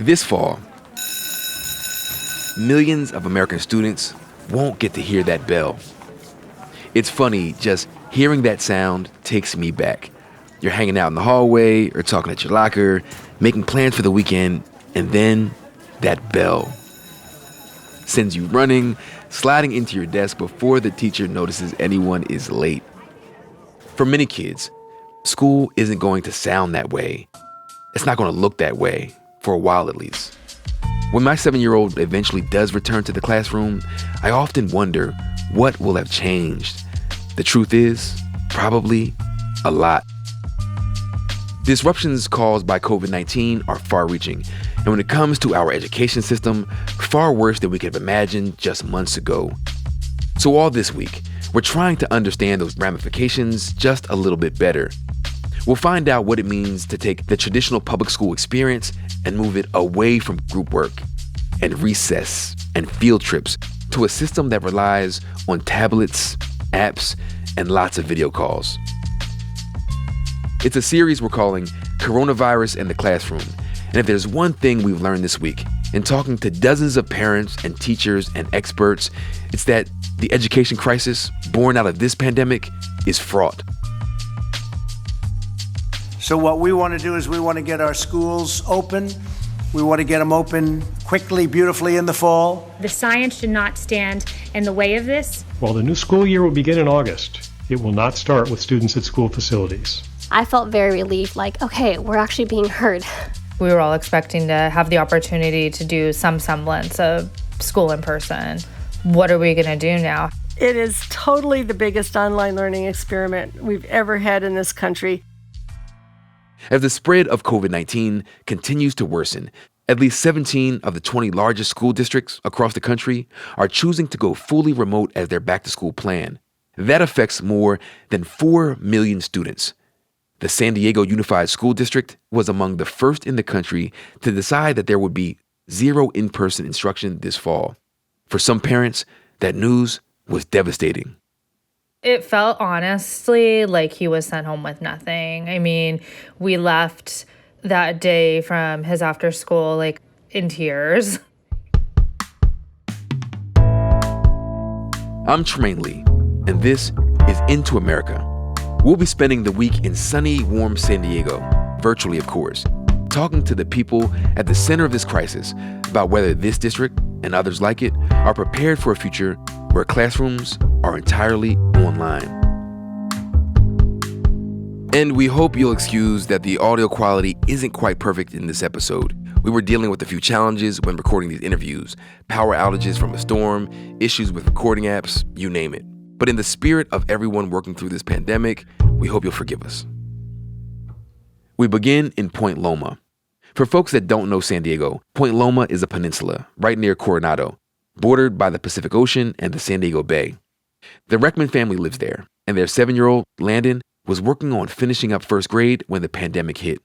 This fall, millions of American students won't get to hear that bell. It's funny, just hearing that sound takes me back. You're hanging out in the hallway or talking at your locker, making plans for the weekend, and then that bell sends you running, sliding into your desk before the teacher notices anyone is late. For many kids, school isn't going to sound that way. It's not going to look that way, for a while at least. When my 7-year-old eventually does return to the classroom, I often wonder what will have changed. The truth is, probably a lot. Disruptions caused by COVID-19 are far-reaching, and when it comes to our education system, far worse than we could have imagined just months ago. So all this week, we're trying to understand those ramifications just a little bit better. We'll find out what it means to take the traditional public school experience and move it away from group work and recess and field trips to a system that relies on tablets, apps, and lots of video calls. It's a series we're calling Coronavirus in the Classroom. And if there's one thing we've learned this week in talking to dozens of parents and teachers and experts, it's that the education crisis born out of this pandemic is fraught. So what we want to do is we want to get our schools open. We want to get them open quickly, beautifully in the fall. The science should not stand in the way of this. While the new school year will begin in August, it will not start with students at school facilities. I felt very relieved, like, okay, we're actually being heard. We were all expecting to have the opportunity to do some semblance of school in person. What are we going to do now? It is totally the biggest online learning experiment we've ever had in this country. As the spread of COVID-19 continues to worsen, at least 17 of the 20 largest school districts across the country are choosing to go fully remote as their back-to-school plan. That affects more than 4 million students. The San Diego Unified School District was among the first in the country to decide that there would be zero in-person instruction this fall. For some parents, that news was devastating. It felt honestly like he was sent home with nothing. I mean, we left that day from his after school like in tears. I'm Tremaine Lee, and this is Into America. We'll be spending the week in sunny, warm San Diego, virtually of course, talking to the people at the center of this crisis about whether this district and others like it are prepared for a future where classrooms are entirely online. And we hope you'll excuse that the audio quality isn't quite perfect in this episode. We were dealing with a few challenges when recording these interviews: power outages from a storm, issues with recording apps, you name it. But in the spirit of everyone working through this pandemic, we hope you'll forgive us. We begin in Point Loma. For folks that don't know San Diego, Point Loma is a peninsula right near Coronado, bordered by the Pacific Ocean and the San Diego Bay. The Reckman family lives there, and their 7-year-old, Landon, was working on finishing up first grade when the pandemic hit.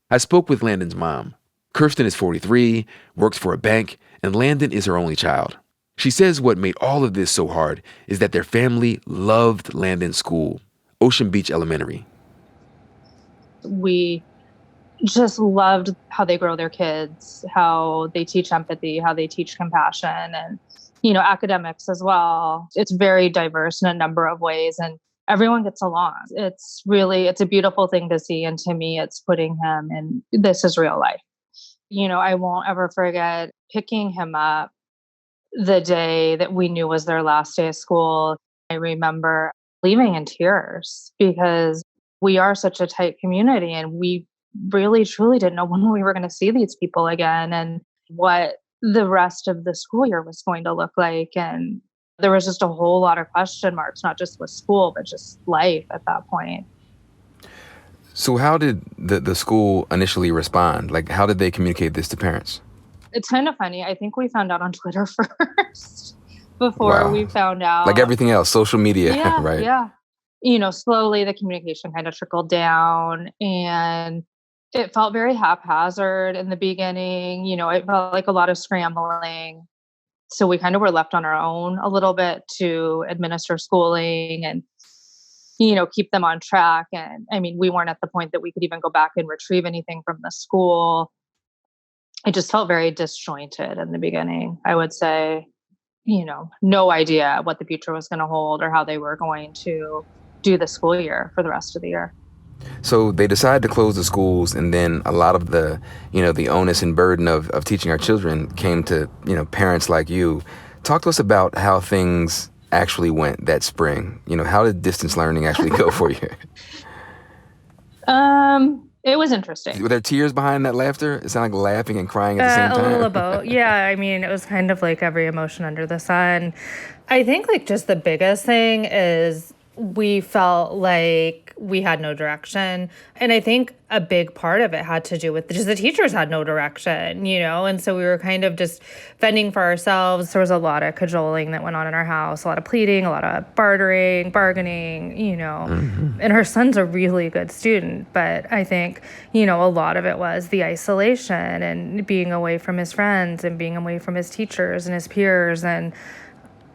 I spoke with Landon's mom. Kirsten is 43, works for a bank, and Landon is her only child. She says what made all of this so hard is that their family loved Landon's school, Ocean Beach Elementary. We just loved how they grow their kids, how they teach empathy, how they teach compassion, and, academics as well. It's very diverse in a number of ways, and everyone gets along. It's a beautiful thing to see. And to me, it's putting him in, this is real life. I won't ever forget picking him up the day that we knew was their last day of school. I remember leaving in tears because we are such a tight community, and we really, truly didn't know when we were going to see these people again and what the rest of the school year was going to look like. And there was just a whole lot of question marks, not just with school, but just life at that point. So how did the school initially respond? Like, how did they communicate this to parents? It's kind of funny. I think we found out on Twitter first before we found out. Like everything else, social media, yeah, right? Yeah. Slowly the communication kind of trickled down, and it felt very haphazard in the beginning. It felt like a lot of scrambling. So we kind of were left on our own a little bit to administer schooling and, keep them on track. And we weren't at the point that we could even go back and retrieve anything from the school. it just felt very disjointed in the beginning. I would say, no idea what the future was going to hold or how they were going to do the school year for the rest of the year. So they decided to close the schools, and then a lot of the, the onus and burden of teaching our children came to, parents like you. Talk to us about how things actually went that spring. How did distance learning actually go for you? It was interesting. Were there tears behind that laughter? It sounded like laughing and crying at the same time. A little both. Yeah, I mean, it was kind of like every emotion under the sun. I think like just the biggest thing is we felt like we had no direction. And I think a big part of it had to do with just the teachers had no direction, and so we were kind of just fending for ourselves. There was a lot of cajoling that went on in our house, a lot of pleading, a lot of bargaining, mm-hmm. And her son's a really good student, but I think, a lot of it was the isolation and being away from his friends and being away from his teachers and his peers. And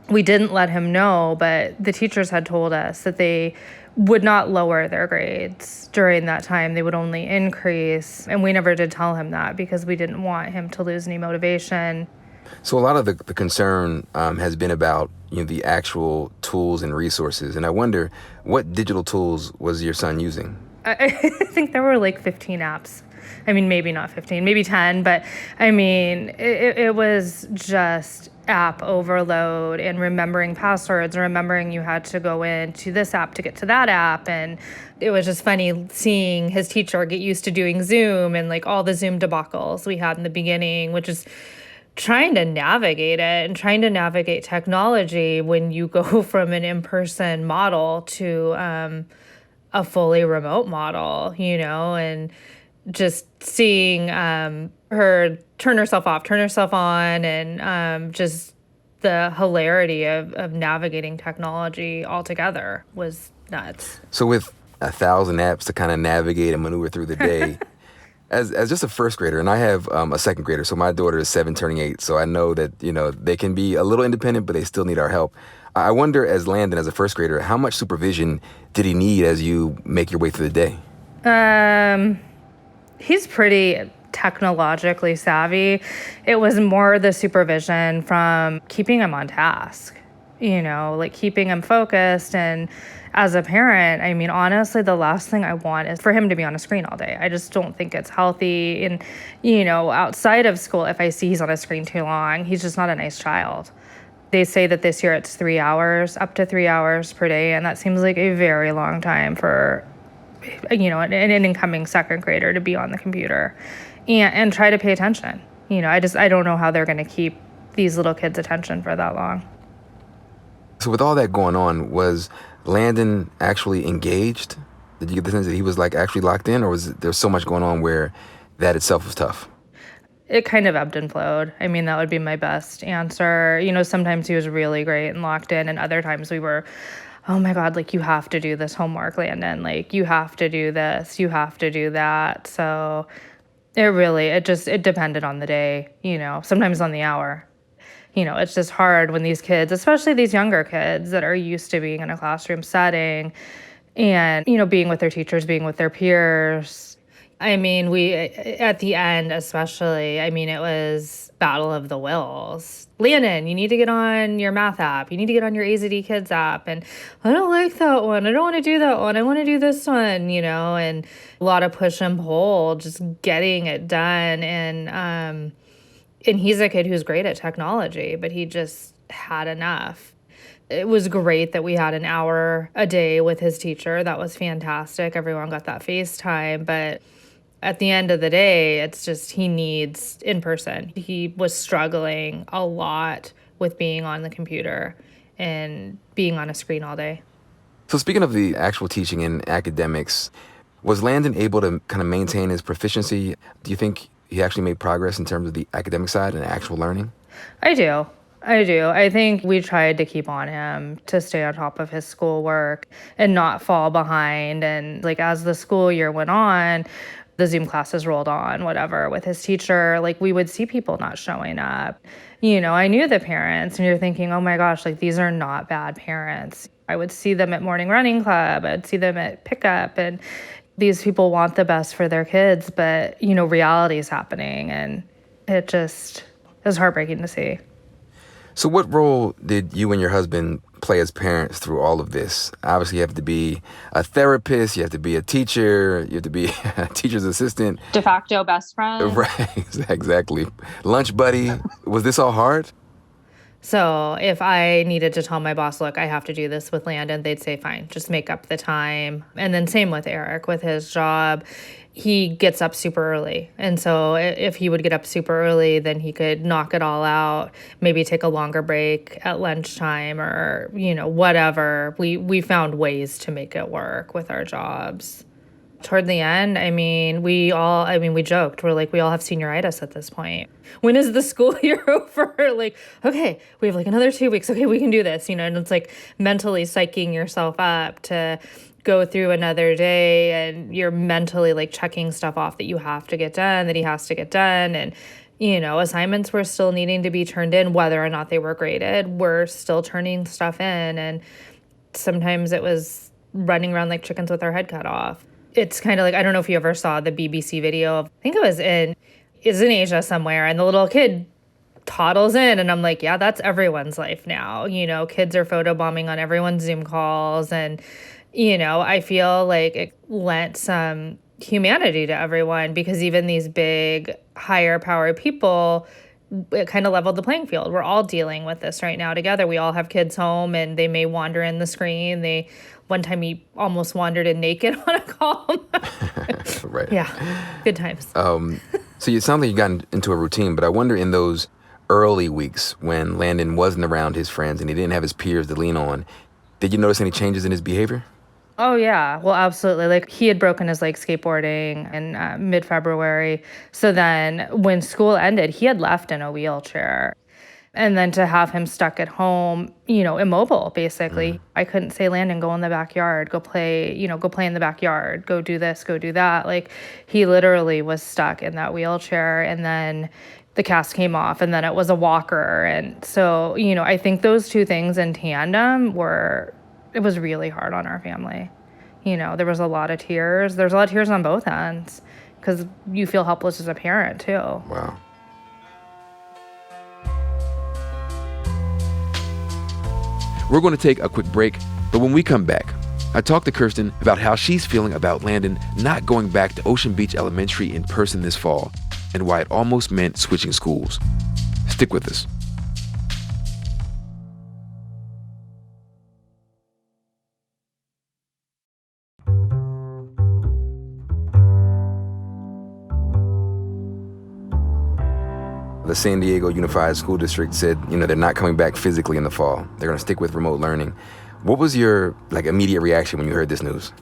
we didn't let him know, but the teachers had told us that they would not lower their grades during that time. They would only increase. And we never did tell him that because we didn't want him to lose any motivation. So a lot of the concern has been about the actual tools and resources. And I wonder, what digital tools was your son using? I think there were like 15 apps. I mean, maybe not 15, maybe 10. But I mean, it was just app overload and remembering passwords and remembering you had to go into this app to get to that app. And it was just funny seeing his teacher get used to doing Zoom and like all the Zoom debacles we had in the beginning, which is trying to navigate it and trying to navigate technology when you go from an in-person model to a fully remote model, and just seeing her turn herself off, turn herself on, and just the hilarity of navigating technology altogether was nuts. So with 1,000 apps to kind of navigate and maneuver through the day, as just a first grader, and I have a second grader, so my daughter is 7 turning 8, so I know that, they can be a little independent, but they still need our help. I wonder, as Landon, as a first grader, how much supervision did he need as you make your way through the day? He's pretty technologically savvy. It was more the supervision from keeping him on task, like keeping him focused. And as a parent, I mean, honestly, the last thing I want is for him to be on a screen all day. I just don't think it's healthy. And, outside of school, if I see he's on a screen too long, he's just not a nice child. They say that this year it's 3 hours, up to 3 hours per day. And that seems like a very long time for an incoming second grader to be on the computer and try to pay attention. I don't know how they're going to keep these little kids' attention for that long. So with all that going on, was Landon actually engaged? Did you get the sense that he was like actually locked in, or was there so much going on where that itself was tough? It kind of ebbed and flowed. I mean, that would be my best answer. Sometimes he was really great and locked in, and other times we were, oh my God, like, you have to do this homework, Landon. Like, you have to do this, you have to do that. So it depended on the day, sometimes on the hour. It's just hard when these kids, especially these younger kids that are used to being in a classroom setting and, being with their teachers, being with their peers. I mean, at the end especially, I mean, it was battle of the wills. Landon, you need to get on your math app. You need to get on your AZD Kids app. And I don't like that one. I don't want to do that one. I want to do this one, and a lot of push and pull, just getting it done. And he's a kid who's great at technology, but he just had enough. It was great that we had an hour a day with his teacher. That was fantastic. Everyone got that FaceTime, but at the end of the day, it's just he needs in person. He was struggling a lot with being on the computer and being on a screen all day. So speaking of the actual teaching and academics, was Landon able to kind of maintain his proficiency? Do you think he actually made progress in terms of the academic side and actual learning? I do. I think we tried to keep on him to stay on top of his schoolwork and not fall behind. And like as the school year went on, the Zoom classes rolled on, whatever, with his teacher, like we would see people not showing up. I knew the parents and you're thinking, oh my gosh, like these are not bad parents. I would see them at morning running club. I'd see them at pickup, and these people want the best for their kids, but reality is happening and It was heartbreaking to see. So what role did you and your husband play as parents through all of this? Obviously, you have to be a therapist, you have to be a teacher, you have to be a teacher's assistant. De facto best friend. Right, exactly. Lunch buddy. Was this all hard? So if I needed to tell my boss, look, I have to do this with Landon, they'd say, fine, just make up the time. And then same with Eric, with his job. He gets up super early. And so if he would get up super early, then he could knock it all out, maybe take a longer break at lunchtime or, whatever. We found ways to make it work with our jobs. Toward the end, we joked. We're like, we all have senioritis at this point. When is the school year over? Like, okay, we have like another 2 weeks. Okay, we can do this, and it's like mentally psyching yourself up to go through another day, and you're mentally like checking stuff off that you have to get done, that he has to get done. And, assignments were still needing to be turned in, whether or not they were graded. We're still turning stuff in. And sometimes it was running around like chickens with our head cut off. It's kind of like, I don't know if you ever saw the BBC video. I think it was in Asia somewhere, and the little kid toddles in, and I'm like, yeah, that's everyone's life now. Kids are photobombing on everyone's Zoom calls, and, I feel like it lent some humanity to everyone, because even these big, higher power people, it kind of leveled the playing field. We're all dealing with this right now together. We all have kids home, and they may wander in the screen. One time he almost wandered in naked on a call. Right. Yeah, good times. So it sounds like you got into a routine, but I wonder in those early weeks when Landon wasn't around his friends and he didn't have his peers to lean on, did you notice any changes in his behavior? Oh, yeah. Well, absolutely. Like, he had broken his leg skateboarding in mid-February. So then when school ended, he had left in a wheelchair. And then to have him stuck at home, immobile, basically. I couldn't say, Landon, go in the backyard, go play in the backyard, go do this, go do that. Like, he literally was stuck in that wheelchair. And then the cast came off, and then it was a walker. And so, I think those two things in tandem it was really hard on our family. There was a lot of tears. There's a lot of tears on both ends, because you feel helpless as a parent, too. Wow. We're going to take a quick break, but when we come back, I talked to Kirsten about how she's feeling about Landon not going back to Ocean Beach Elementary in person this fall, and why it almost meant switching schools. Stick with us. The San Diego Unified School District said, they're not coming back physically in the fall. They're going to stick with remote learning. What was your immediate reaction when you heard this news?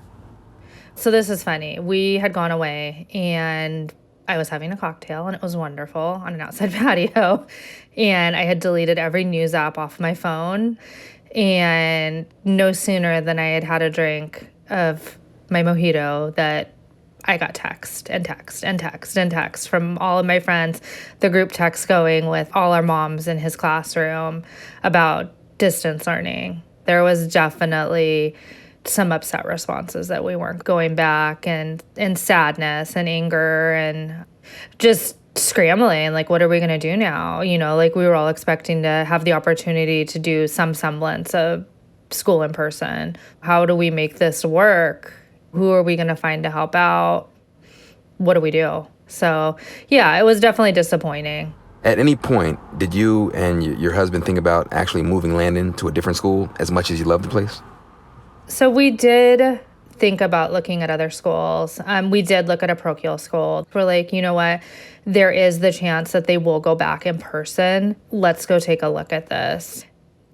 So this is funny. We had gone away, and I was having a cocktail, and it was wonderful on an outside patio. And I had deleted every news app off my phone. And no sooner than I had had a drink of my mojito that I got text from all of my friends, the group text going with all our moms in his classroom about distance learning. There was definitely some upset responses that we weren't going back, and sadness and anger and just scrambling. Like, what are we going to do now? We were all expecting to have the opportunity to do some semblance of school in person. How do we make this work? Who are we going to find to help out? What do we do? So, yeah, it was definitely disappointing. At any point, did you and your husband think about actually moving Landon to a different school as much as you love the place? So we did think about looking at other schools. We did look at a parochial school. We're like, you know what? There is the chance that they will go back in person. Let's go take a look at this.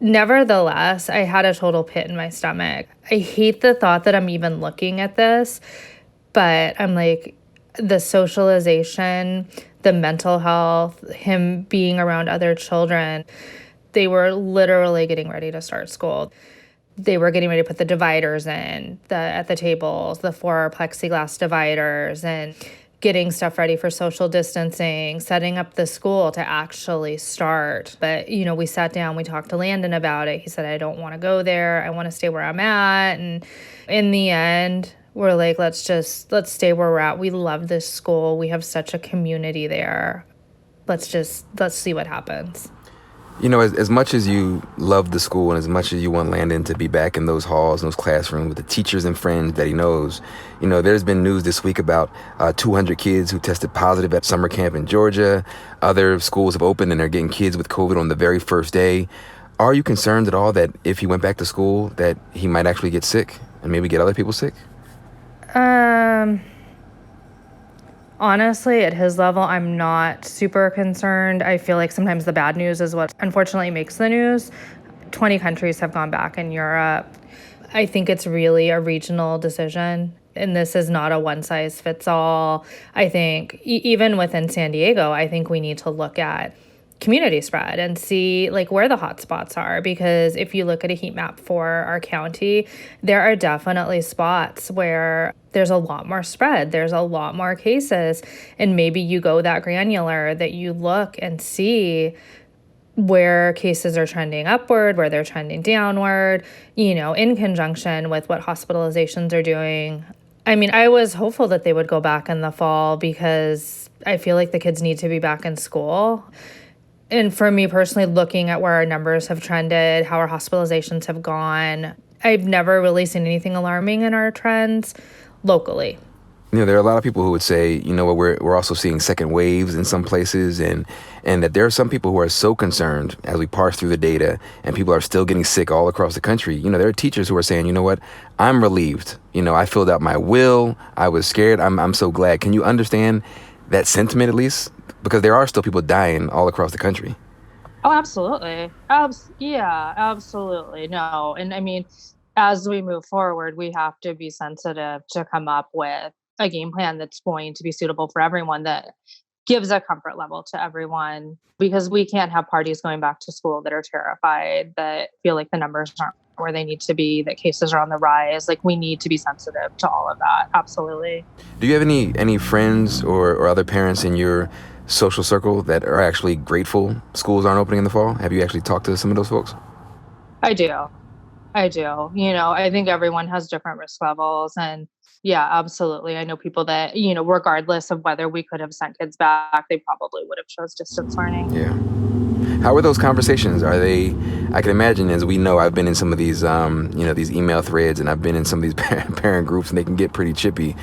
Nevertheless, I had a total pit in my stomach. I hate the thought that I'm even looking at this, but I'm like, the socialization, the mental health, him being around other children, they were literally getting ready to start school. They were getting ready to put the dividers in at the tables, the 4 plexiglass dividers, and getting stuff ready for social distancing, setting up the school to actually start. But, we sat down, we talked to Landon about it. He said, I don't want to go there. I want to stay where I'm at. And in the end, we're like, let's stay where we're at. We love this school. We have such a community there. let's see what happens. You know, as much as you love the school and as much as you want Landon to be back in those halls and those classrooms with the teachers and friends that he knows, you know, there's been news this week about 200 kids who tested positive at summer camp in Georgia. Other schools have opened and they're getting kids with COVID on the very first day. Are you concerned at all that if he went back to school that he might actually get sick and maybe get other people sick? Honestly, at his level, I'm not super concerned. I feel like sometimes the bad news is what unfortunately makes the news. 20 countries have gone back in Europe. I think it's really a regional decision, and this is not a one-size-fits-all. I think even within San Diego, I think we need to look at community spread and see like where the hot spots are, because if you look at a heat map for our county, there are definitely spots where there's a lot more spread, there's a lot more cases, and maybe you go that granular that you look and see where cases are trending upward, where they're trending downward, you know, in conjunction with what hospitalizations are doing. I mean, I was hopeful that they would go back in the fall because I feel like the kids need to be back in school. And for me personally, looking at where our numbers have trended, how our hospitalizations have gone, I've never really seen anything alarming in our trends locally. You know, there are a lot of people who would say, you know, we're also seeing second waves in some places, and that there are some people who are so concerned as we parse through the data and people are still getting sick all across the country. You know, there are teachers who are saying, you know what, I'm relieved. You know, I filled out my will. I was scared. I'm so glad. Can you understand that sentiment at least? Because there are still people dying all across the country. Oh, absolutely. Yeah, absolutely. No. And I mean, as we move forward, we have to be sensitive to come up with a game plan that's going to be suitable for everyone, that gives a comfort level to everyone, because we can't have parties going back to school that are terrified, that feel like the numbers aren't where they need to be, that cases are on the rise. Like, we need to be sensitive to all of that. Absolutely. Do you have any friends or other parents in your social circle that are actually grateful schools aren't opening in the fall? Have you actually talked to some of those folks? I do. You know, I think everyone has different risk levels, and yeah, absolutely. I know people that, you know, regardless of whether we could have sent kids back, they probably would have chose distance learning. Yeah. How are those conversations? Are they, I can imagine, as we know, I've been in some of these, these email threads, and I've been in some of these parent groups, and they can get pretty chippy.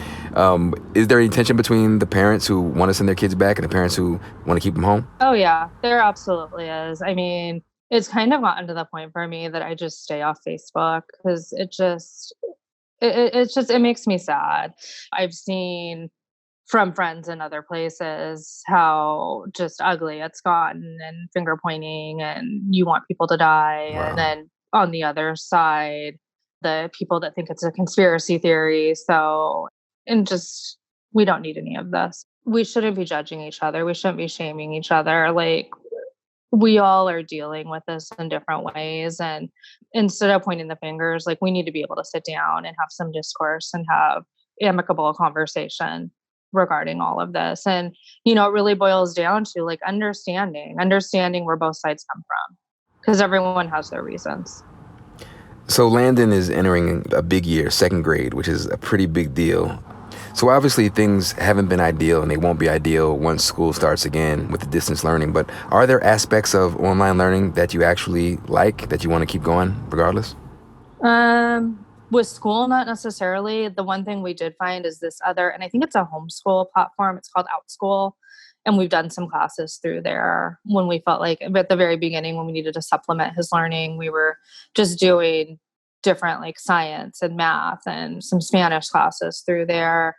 Is there any tension between the parents who want to send their kids back and the parents who want to keep them home? Oh, yeah, there absolutely is. I mean, it's kind of gotten to the point for me that I just stay off Facebook, because it makes me sad. I've seen from friends in other places how just ugly it's gotten, and finger pointing, and you want people to die. Wow. And then on the other side, the people that think it's a conspiracy theory. We don't need any of this. We shouldn't be judging each other. We shouldn't be shaming each other. Like, we all are dealing with this in different ways. And instead of pointing the fingers, like, we need to be able to sit down and have some discourse and have amicable conversation regarding all of this. And, you know, it really boils down to like understanding where both sides come from, because everyone has their reasons. So Landon is entering a big year, second grade, which is a pretty big deal. So obviously things haven't been ideal, and they won't be ideal once school starts again with the distance learning. But are there aspects of online learning that you actually like, that you want to keep going regardless? With school, not necessarily. The one thing we did find is this other, and I think it's a homeschool platform. It's called OutSchool. And we've done some classes through there when we felt like at the very beginning, when we needed to supplement his learning, we were just doing different like science and math and some Spanish classes through there.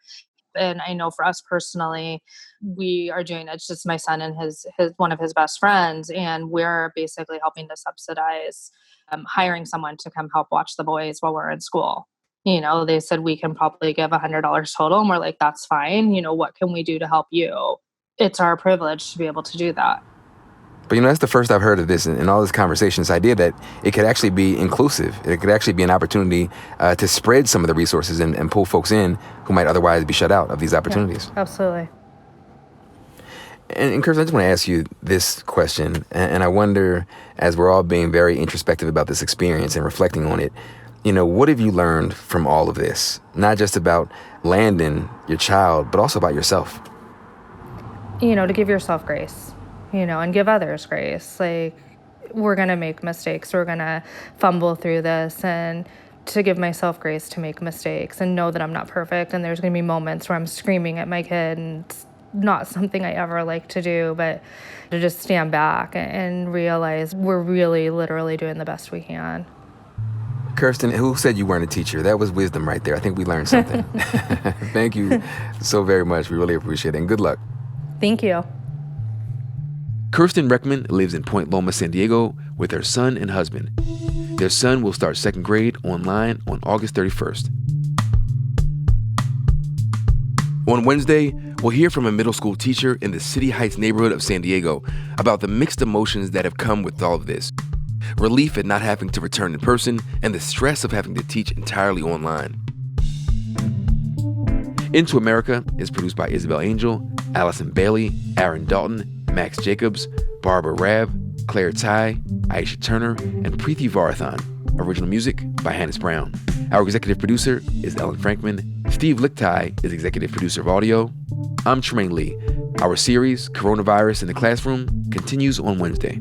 And I know for us personally, we are doing, it's just my son and his one of his best friends, and we're basically helping to subsidize hiring someone to come help watch the boys while we're in school. You know, they said we can probably give $100 total, and we're like, that's fine. You know, what can we do to help you? It's our privilege to be able to do that. But, you know, that's the first I've heard of this in all this conversation, this idea that it could actually be inclusive. It could actually be an opportunity to spread some of the resources and pull folks in who might otherwise be shut out of these opportunities. Yeah, absolutely. And Kirsten, I just want to ask you this question, and I wonder, as we're all being very introspective about this experience and reflecting on it, you know, what have you learned from all of this? Not just about Landon, your child, but also about yourself. You know, to give yourself grace. and give others grace. Like, we're going to make mistakes. We're going to fumble through this, and to give myself grace to make mistakes and know that I'm not perfect. And there's going to be moments where I'm screaming at my kid, and it's not something I ever like to do, but to just stand back and realize we're really literally doing the best we can. Kirsten, who said you weren't a teacher? That was wisdom right there. I think we learned something. Thank you so very much. We really appreciate it, and good luck. Thank you. Kirsten Reckman lives in Point Loma, San Diego with her son and husband. Their son will start second grade online on August 31st. On Wednesday, we'll hear from a middle school teacher in the City Heights neighborhood of San Diego about the mixed emotions that have come with all of this. Relief at not having to return in person and the stress of having to teach entirely online. Into America is produced by Isabel Angel, Allison Bailey, Aaron Dalton, Max Jacobs, Barbara Rabb, Claire Ty, Aisha Turner, and Preeti Varathan. Original music by Hannes Brown. Our executive producer is Ellen Frankman. Steve Lichtai is executive producer of audio. I'm Tremaine Lee. Our series, Coronavirus in the Classroom, continues on Wednesday.